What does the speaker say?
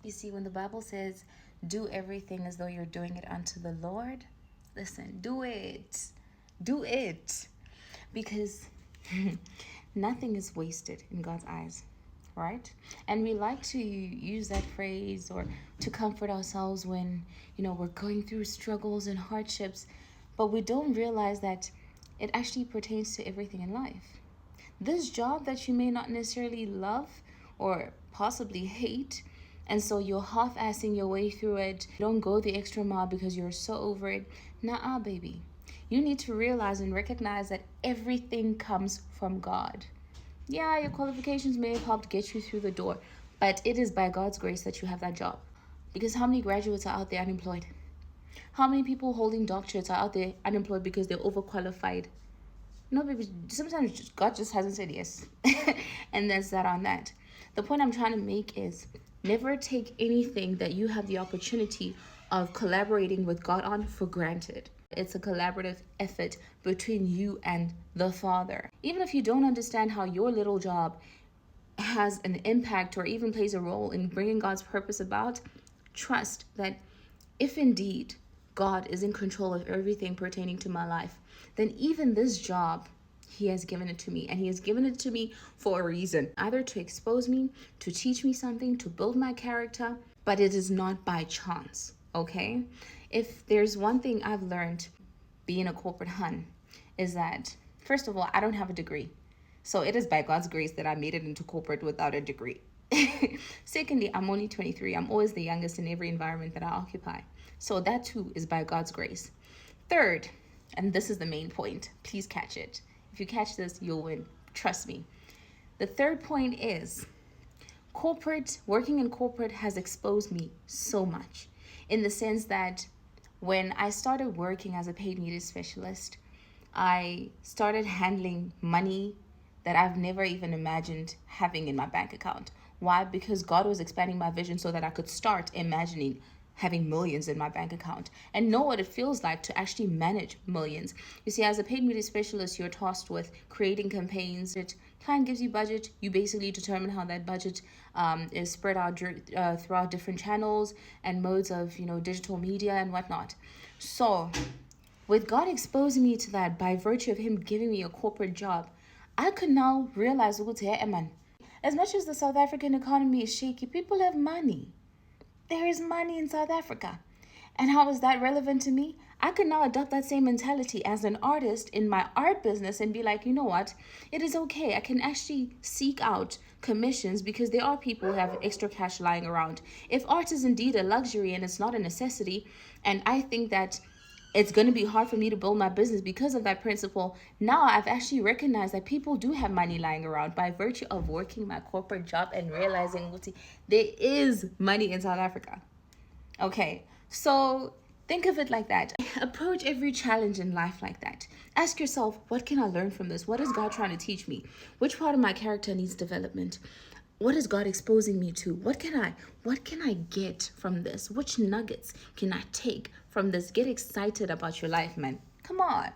You see, when the Bible says, do everything as though you're doing it unto the Lord, listen, do it. Do it. Because nothing is wasted in God's eyes, right? And we like to use that phrase or to comfort ourselves when, we're going through struggles and hardships, but we don't realize that it actually pertains to everything in life. This job that you may not necessarily love or possibly hate, and so you're half-assing your way through it. You don't go the extra mile because you're so over it. Nah, baby. You need to realize and recognize that everything comes from God. Yeah, your qualifications may have helped get you through the door, but it is by God's grace that you have that job. Because how many graduates are out there unemployed? How many people holding doctorates are out there unemployed because they're overqualified? No, baby, sometimes God just hasn't said yes. And that's that on that. The point I'm trying to make is never take anything that you have the opportunity of collaborating with God on for granted. It's a collaborative effort between you and the Father. Even if you don't understand how your little job has an impact or even plays a role in bringing God's purpose about, trust that if indeed God is in control of everything pertaining to my life, then even this job, He has given it to me, and He has given it to me for a reason, either to expose me, to teach me something, to build my character, but it is not by chance, okay? If there's one thing I've learned being a corporate hun, is that, first of all, I don't have a degree. So it is by God's grace that I made it into corporate without a degree. Secondly, I'm only 23. I'm always the youngest in every environment that I occupy. So that too is by God's grace. Third, and this is the main point, please catch it. If you catch this, you'll win. Trust me. The third point is working in corporate has exposed me so much, in the sense that when I started working as a paid media specialist, I started handling money that I've never even imagined having in my bank account. Why? Because God was expanding my vision so that I could start imagining having millions in my bank account and know what it feels like to actually manage millions. You see, as a paid media specialist, you're tasked with creating campaigns. The client gives you budget. You basically determine how that budget is spread out throughout different channels and modes of, digital media and whatnot. So with God exposing me to that by virtue of Him giving me a corporate job, I could now realize, as much as the South African economy is shaky, people have money. There is money in South Africa. And how is that relevant to me? I could now adopt that same mentality as an artist in my art business and be like, you know what? It is okay. I can actually seek out commissions because there are people who have extra cash lying around. If art is indeed a luxury and it's not a necessity, and I think that it's going to be hard for me to build my business because of that principle, now I've actually recognized that people do have money lying around by virtue of working my corporate job and realizing there is money in South Africa. Okay, so think of it like that. Approach every challenge in life like that. Ask yourself, what can I learn from this? What is God trying to teach me? Which part of my character needs development? What is God exposing me to? What can I get from this? Which nuggets can I take from this? Get excited about your life, man. Come on.